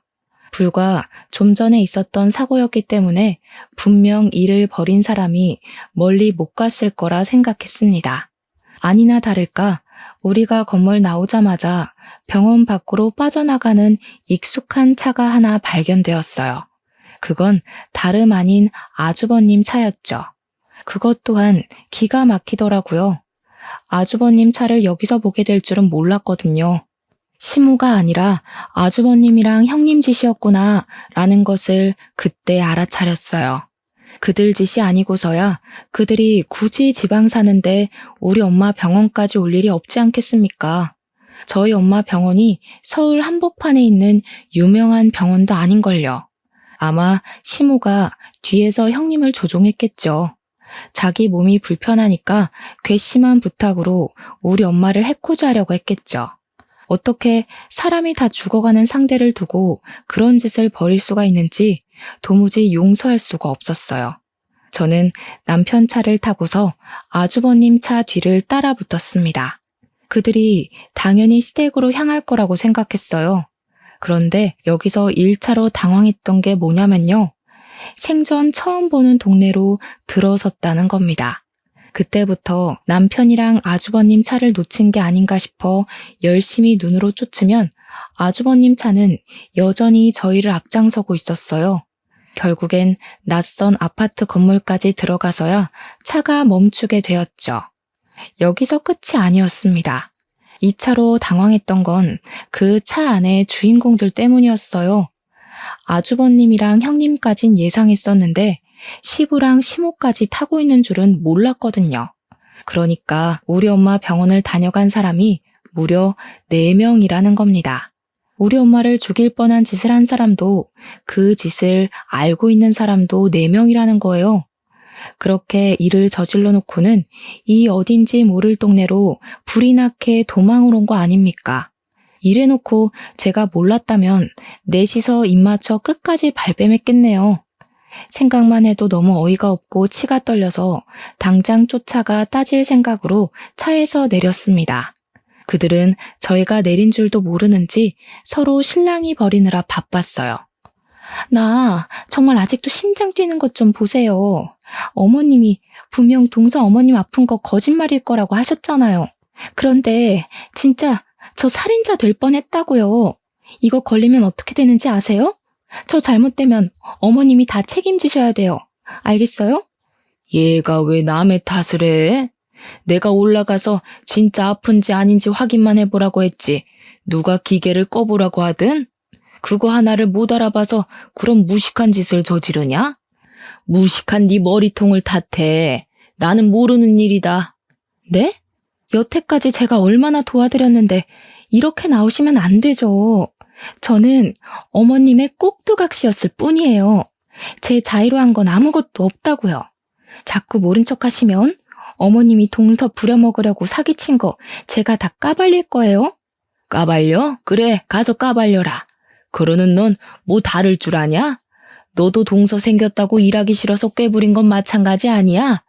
불과 좀 전에 있었던 사고였기 때문에 분명 일을 벌인 사람이 멀리 못 갔을 거라 생각했습니다. 아니나 다를까 우리가 건물 나오자마자 병원 밖으로 빠져나가는 익숙한 차가 하나 발견되었어요. 그건 다름 아닌 아주버님 차였죠. 그것 또한 기가 막히더라고요. 아주버님 차를 여기서 보게 될 줄은 몰랐거든요. 시모가 아니라 아주버님이랑 형님 짓이었구나 라는 것을 그때 알아차렸어요. 그들 짓이 아니고서야 그들이 굳이 지방 사는데 우리 엄마 병원까지 올 일이 없지 않겠습니까? 저희 엄마 병원이 서울 한복판에 있는 유명한 병원도 아닌걸요. 아마 시모가 뒤에서 형님을 조종했겠죠. 자기 몸이 불편하니까 괘씸한 부탁으로 우리 엄마를 해코지 하려고 했겠죠. 어떻게 사람이 다 죽어가는 상대를 두고 그런 짓을 벌일 수가 있는지 도무지 용서할 수가 없었어요. 저는 남편 차를 타고서 아주버님 차 뒤를 따라 붙었습니다. 그들이 당연히 시댁으로 향할 거라고 생각했어요. 그런데 여기서 1차로 당황했던 게 뭐냐면요. 생전 처음 보는 동네로 들어섰다는 겁니다. 그때부터 남편이랑 아주버님 차를 놓친 게 아닌가 싶어 열심히 눈으로 쫓으면 아주버님 차는 여전히 저희를 앞장서고 있었어요. 결국엔 낯선 아파트 건물까지 들어가서야 차가 멈추게 되었죠. 여기서 끝이 아니었습니다. 2차로 당황했던 건 그 차 안의 주인공들 때문이었어요. 아주버님이랑 형님까진 예상했었는데 시부랑 시모까지 타고 있는 줄은 몰랐거든요. 그러니까 우리 엄마 병원을 다녀간 사람이 무려 4명이라는 겁니다. 우리 엄마를 죽일 뻔한 짓을 한 사람도 그 짓을 알고 있는 사람도 4명이라는 거예요. 그렇게 일을 저질러 놓고는 이 어딘지 모를 동네로 불이 나게 도망을 온 거 아닙니까? 이래놓고 제가 몰랐다면 넷이서 입맞춰 끝까지 발뺌했겠네요. 생각만 해도 너무 어이가 없고 치가 떨려서 당장 쫓아가 따질 생각으로 차에서 내렸습니다. 그들은 저희가 내린 줄도 모르는지 서로 실랑이 벌이느라 바빴어요. 나 정말 아직도 심장 뛰는 것 좀 보세요. 어머님이 분명 동서 어머님 아픈 거 거짓말일 거라고 하셨잖아요. 그런데 진짜 저 살인자 될 뻔했다고요. 이거 걸리면 어떻게 되는지 아세요? 저 잘못되면 어머님이 다 책임지셔야 돼요. 알겠어요? 얘가 왜 남의 탓을 해? 내가 올라가서 진짜 아픈지 아닌지 확인만 해보라고 했지. 누가 기계를 꺼보라고 하든? 그거 하나를 못 알아봐서 그런 무식한 짓을 저지르냐? 무식한 네 머리통을 탓해. 나는 모르는 일이다. 네? 여태까지 제가 얼마나 도와드렸는데 이렇게 나오시면 안 되죠. 저는 어머님의 꼭두각시였을 뿐이에요. 제 자의로 한 건 아무것도 없다고요. 자꾸 모른 척 하시면 어머님이 동서 부려먹으려고 사기친 거 제가 다 까발릴 거예요. 까발려? 그래, 가서 까발려라. 그러는 넌 뭐 다를 줄 아냐? 너도 동서 생겼다고 일하기 싫어서 꾀부린 건 마찬가지 아니야?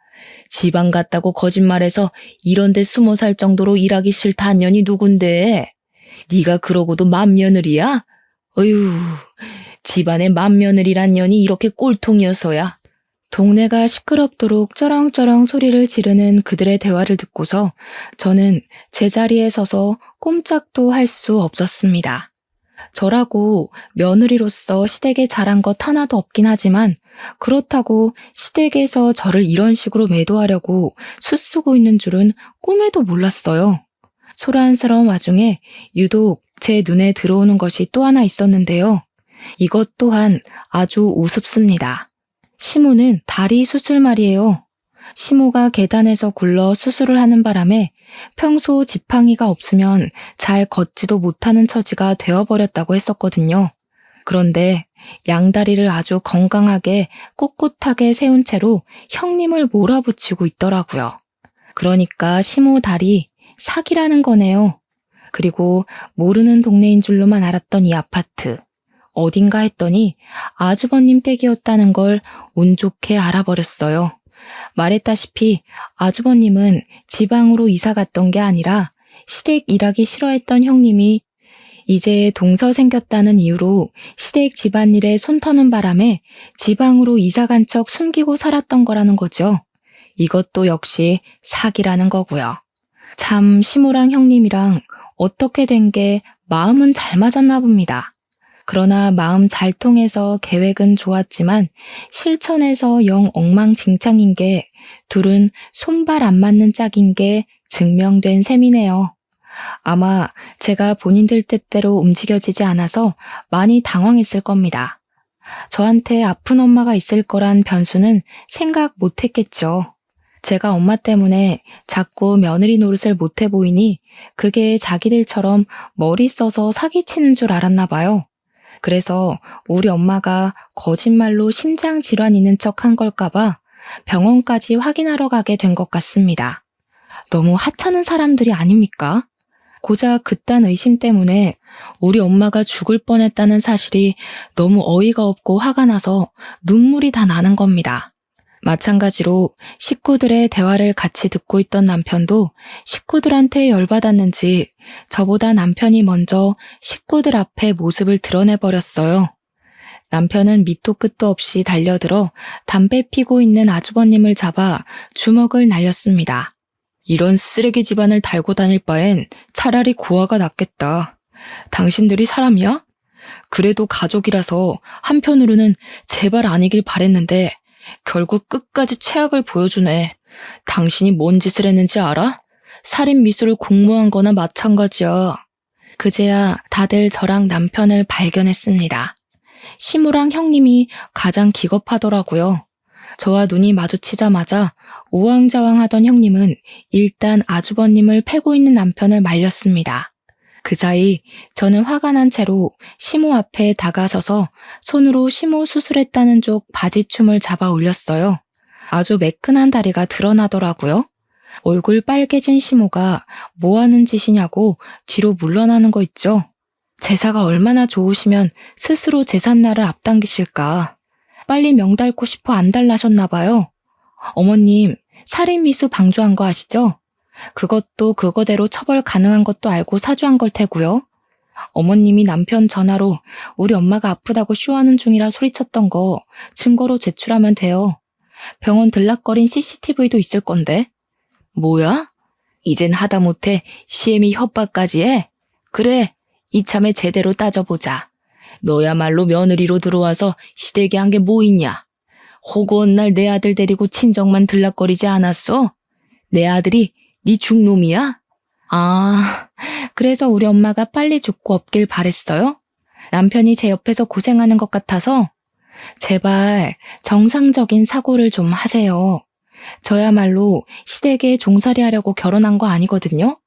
지방 갔다고 거짓말해서 이런 데 숨어 살 정도로 일하기 싫다는 년이 누군데? 네가 그러고도 맏며느리야? 어휴, 집안에 맏며느리란 년이 이렇게 꼴통이어서야. 동네가 시끄럽도록 쩌렁쩌렁 소리를 지르는 그들의 대화를 듣고서 저는 제자리에 서서 꼼짝도 할 수 없었습니다. 저라고 며느리로서 시댁에 잘한 것 하나도 없긴 하지만 그렇다고 시댁에서 저를 이런 식으로 매도하려고 수쓰고 있는 줄은 꿈에도 몰랐어요. 소란스러운 와중에 유독 제 눈에 들어오는 것이 또 하나 있었는데요. 이것 또한 아주 우습습니다. 시모는 다리 수술 말이에요. 시모가 계단에서 굴러 수술을 하는 바람에 평소 지팡이가 없으면 잘 걷지도 못하는 처지가 되어버렸다고 했었거든요. 그런데 양다리를 아주 건강하게 꼿꼿하게 세운 채로 형님을 몰아붙이고 있더라고요. 그러니까 시모 다리 사기라는 거네요. 그리고 모르는 동네인 줄로만 알았던 이 아파트. 어딘가 했더니 아주버님 댁이었다는 걸 운 좋게 알아버렸어요. 말했다시피 아주버님은 지방으로 이사 갔던 게 아니라 시댁 일하기 싫어했던 형님이 이제 동서 생겼다는 이유로 시댁 집안일에 손 터는 바람에 지방으로 이사 간 척 숨기고 살았던 거라는 거죠. 이것도 역시 사기라는 거고요. 참 시모랑 형님이랑 어떻게 된 게 마음은 잘 맞았나 봅니다. 그러나 마음 잘 통해서 계획은 좋았지만 실천에서 영 엉망진창인 게 둘은 손발 안 맞는 짝인 게 증명된 셈이네요. 아마 제가 본인들 뜻대로 움직여지지 않아서 많이 당황했을 겁니다. 저한테 아픈 엄마가 있을 거란 변수는 생각 못 했겠죠. 제가 엄마 때문에 자꾸 며느리 노릇을 못해 보이니 그게 자기들처럼 머리 써서 사기치는 줄 알았나 봐요. 그래서 우리 엄마가 거짓말로 심장 질환 있는 척 한 걸까봐 병원까지 확인하러 가게 된 것 같습니다. 너무 하찮은 사람들이 아닙니까? 고작 그딴 의심 때문에 우리 엄마가 죽을 뻔했다는 사실이 너무 어이가 없고 화가 나서 눈물이 다 나는 겁니다. 마찬가지로 식구들의 대화를 같이 듣고 있던 남편도 식구들한테 열받았는지 저보다 남편이 먼저 식구들 앞에 모습을 드러내버렸어요. 남편은 밑도 끝도 없이 달려들어 담배 피고 있는 아주버님을 잡아 주먹을 날렸습니다. 이런 쓰레기 집안을 달고 다닐 바엔 차라리 고아가 낫겠다. 당신들이 사람이야? 그래도 가족이라서 한편으로는 제발 아니길 바랬는데 결국 끝까지 최악을 보여주네. 당신이 뭔 짓을 했는지 알아? 살인 미수를 공모한 거나 마찬가지야. 그제야 다들 저랑 남편을 발견했습니다. 시무랑 형님이 가장 기겁하더라고요. 저와 눈이 마주치자마자 우왕좌왕하던 형님은 일단 아주버님을 패고 있는 남편을 말렸습니다. 그 사이 저는 화가 난 채로 시모 앞에 다가서서 손으로 시모 수술했다는 쪽 바지춤을 잡아 올렸어요. 아주 매끈한 다리가 드러나더라고요. 얼굴 빨개진 시모가 뭐 하는 짓이냐고 뒤로 물러나는 거 있죠. 제사가 얼마나 좋으시면 스스로 제삿날을 앞당기실까. 빨리 명달고 싶어 안달나셨나 봐요. 어머님, 살인미수 방조한 거 아시죠? 그것도 그거대로 처벌 가능한 것도 알고 사주한 걸 테고요. 어머님이 남편 전화로 우리 엄마가 아프다고 쇼하는 중이라 소리쳤던 거 증거로 제출하면 돼요. 병원 들락거린 CCTV도 있을 건데. 뭐야? 이젠 하다못해 시애미 협박까지 해? 그래, 이참에 제대로 따져보자. 너야말로 며느리로 들어와서 시댁에 한 게 뭐 있냐? 호구한 날 내 아들 데리고 친정만 들락거리지 않았어? 내 아들이 네 중놈이야? 아, 그래서 우리 엄마가 빨리 죽고 없길 바랬어요? 남편이 제 옆에서 고생하는 것 같아서? 제발 정상적인 사고를 좀 하세요. 저야말로 시댁에 종살이 하려고 결혼한 거 아니거든요?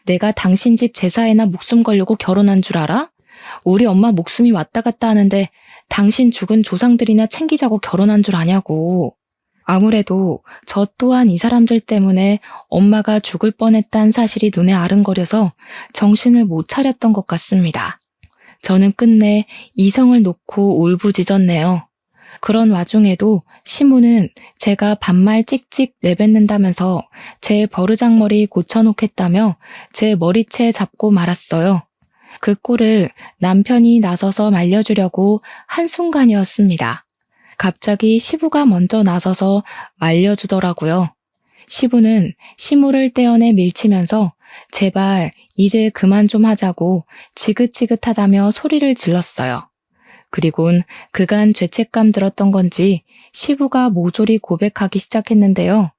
내가 당신 집 제사에나 목숨 걸려고 결혼한 줄 알아? 우리 엄마 목숨이 왔다 갔다 하는데 당신 죽은 조상들이나 챙기자고 결혼한 줄 아냐고. 아무래도 저 또한 이 사람들 때문에 엄마가 죽을 뻔했다는 사실이 눈에 아른거려서 정신을 못 차렸던 것 같습니다. 저는 끝내 이성을 놓고 울부짖었네요. 그런 와중에도 시무는 제가 반말 찍찍 내뱉는다면서 제 버르장머리 고쳐놓겠다며 제 머리채 잡고 말았어요. 그 꼴을 남편이 나서서 말려주려고 한순간이었습니다. 갑자기 시부가 먼저 나서서 말려주더라고요. 시부는 시무를 떼어내 밀치면서 제발 이제 그만 좀 하자고 지긋지긋하다며 소리를 질렀어요. 그리곤 그간 죄책감 들었던 건지 시부가 모조리 고백하기 시작했는데요.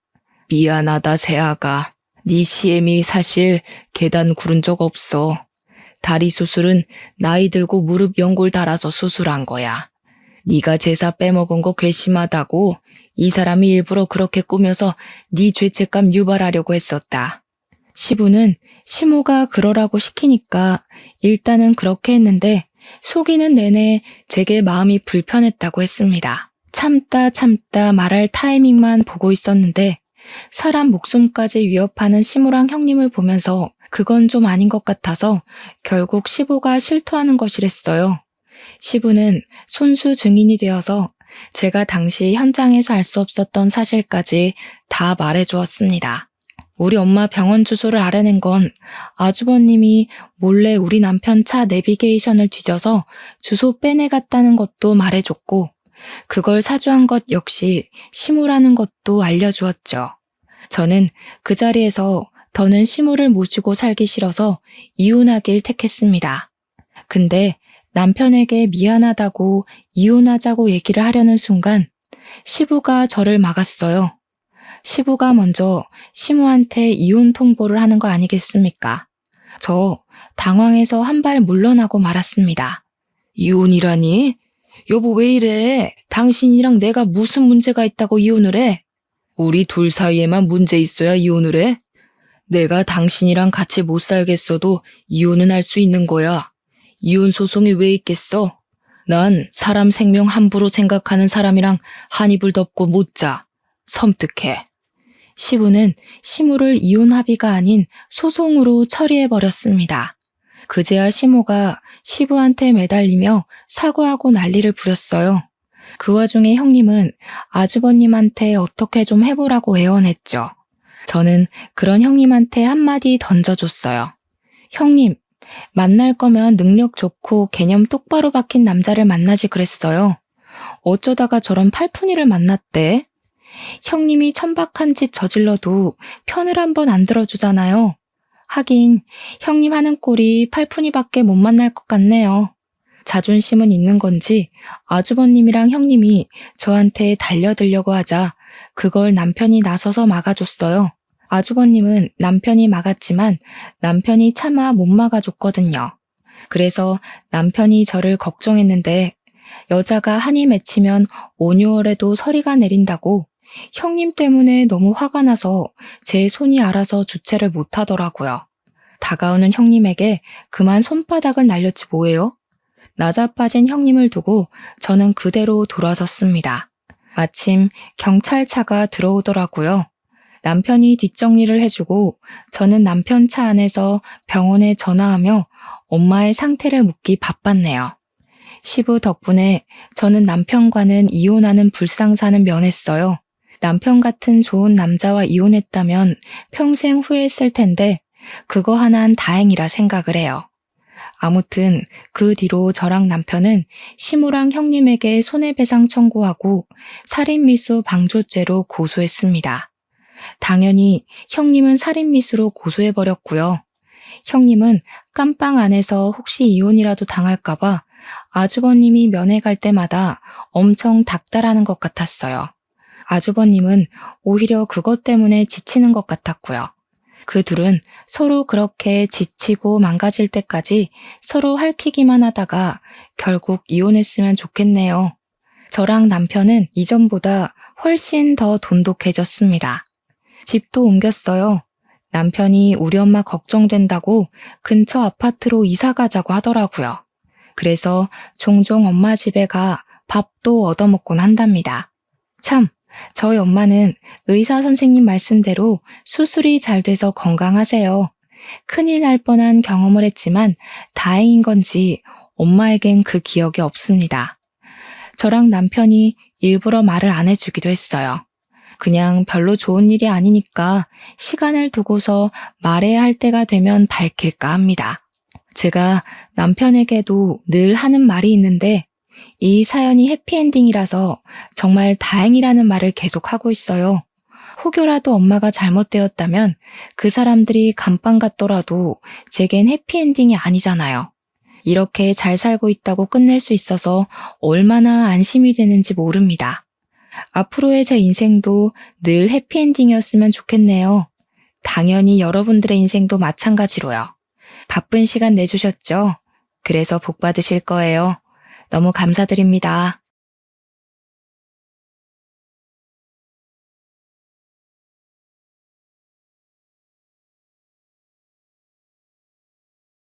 미안하다 새아가. 네 시애미 사실 계단 구른 적 없어. 다리 수술은 나이 들고 무릎 연골 달아서 수술한 거야. 네가 제사 빼먹은 거 괘씸하다고 이 사람이 일부러 그렇게 꾸며서 네 죄책감 유발하려고 했었다. 시부는 시모가 그러라고 시키니까 일단은 그렇게 했는데 속이는 내내 제게 마음이 불편했다고 했습니다. 참다 말할 타이밍만 보고 있었는데 사람 목숨까지 위협하는 시모랑 형님을 보면서 그건 좀 아닌 것 같아서 결국 시부가 실토하는 것이랬어요. 시부는 손수 증인이 되어서 제가 당시 현장에서 알 수 없었던 사실까지 다 말해주었습니다. 우리 엄마 병원 주소를 알아낸 건 아주버님이 몰래 우리 남편 차 내비게이션을 뒤져서 주소 빼내갔다는 것도 말해줬고 그걸 사주한 것 역시 시무라는 것도 알려주었죠. 저는 그 자리에서 더는 시무를 모시고 살기 싫어서 이혼하길 택했습니다. 근데 남편에게 미안하다고 이혼하자고 얘기를 하려는 순간 시부가 저를 막았어요. 시부가 먼저 시무한테 이혼 통보를 하는 거 아니겠습니까? 저 당황해서 한 발 물러나고 말았습니다. 이혼이라니? 여보 왜 이래? 당신이랑 내가 무슨 문제가 있다고 이혼을 해? 우리 둘 사이에만 문제 있어야 이혼을 해? 내가 당신이랑 같이 못 살겠어도 이혼은 할 수 있는 거야. 이혼 소송이 왜 있겠어? 난 사람 생명 함부로 생각하는 사람이랑 한 이불 덮고 못 자. 섬뜩해. 시부는 시무를 이혼 합의가 아닌 소송으로 처리해버렸습니다. 그제야 시모가 시부한테 매달리며 사과하고 난리를 부렸어요. 그 와중에 형님은 아주버님한테 어떻게 좀 해보라고 애원했죠. 저는 그런 형님한테 한마디 던져줬어요. 형님, 만날 거면 능력 좋고 개념 똑바로 박힌 남자를 만나지 그랬어요. 어쩌다가 저런 팔푼이를 만났대? 형님이 천박한 짓 저질러도 편을 한 번 안 들어주잖아요. 하긴 형님 하는 꼴이 팔푼이밖에 못 만날 것 같네요. 자존심은 있는 건지 아주버님이랑 형님이 저한테 달려들려고 하자 그걸 남편이 나서서 막아줬어요. 아주버님은 남편이 막았지만 남편이 차마 못 막아줬거든요. 그래서 남편이 저를 걱정했는데 여자가 한이 맺히면 5, 6월에도 서리가 내린다고 형님 때문에 너무 화가 나서 제 손이 알아서 주체를 못하더라고요. 다가오는 형님에게 그만 손바닥을 날렸지 뭐예요? 나자빠진 형님을 두고 저는 그대로 돌아섰습니다. 마침 경찰차가 들어오더라고요. 남편이 뒷정리를 해주고 저는 남편 차 안에서 병원에 전화하며 엄마의 상태를 묻기 바빴네요. 시부 덕분에 저는 남편과는 이혼하는 불상사는 면했어요. 남편 같은 좋은 남자와 이혼했다면 평생 후회했을 텐데 그거 하나는 다행이라 생각을 해요. 아무튼 그 뒤로 저랑 남편은 시무랑 형님에게 손해배상 청구하고 살인미수 방조죄로 고소했습니다. 당연히 형님은 살인미수로 고소해버렸고요. 형님은 깜빵 안에서 혹시 이혼이라도 당할까봐 아주버님이 면회 갈 때마다 엄청 닥달하는 것 같았어요. 아주버님은 오히려 그것 때문에 지치는 것 같았고요. 그 둘은 서로 그렇게 지치고 망가질 때까지 서로 핥히기만 하다가 결국 이혼했으면 좋겠네요. 저랑 남편은 이전보다 훨씬 더 돈독해졌습니다. 집도 옮겼어요. 남편이 우리 엄마 걱정된다고 근처 아파트로 이사 가자고 하더라고요. 그래서 종종 엄마 집에 가 밥도 얻어먹곤 한답니다. 참, 저희 엄마는 의사 선생님 말씀대로 수술이 잘 돼서 건강하세요. 큰일 날 뻔한 경험을 했지만 다행인 건지 엄마에겐 그 기억이 없습니다. 저랑 남편이 일부러 말을 안 해주기도 했어요. 그냥 별로 좋은 일이 아니니까 시간을 두고서 말해야 할 때가 되면 밝힐까 합니다. 제가 남편에게도 늘 하는 말이 있는데 이 사연이 해피엔딩이라서 정말 다행이라는 말을 계속하고 있어요. 혹여라도 엄마가 잘못되었다면 그 사람들이 감방 같더라도 제겐 해피엔딩이 아니잖아요. 이렇게 잘 살고 있다고 끝낼 수 있어서 얼마나 안심이 되는지 모릅니다. 앞으로의 제 인생도 늘 해피엔딩이었으면 좋겠네요. 당연히 여러분들의 인생도 마찬가지로요. 바쁜 시간 내주셨죠? 그래서 복 받으실 거예요. 너무 감사드립니다.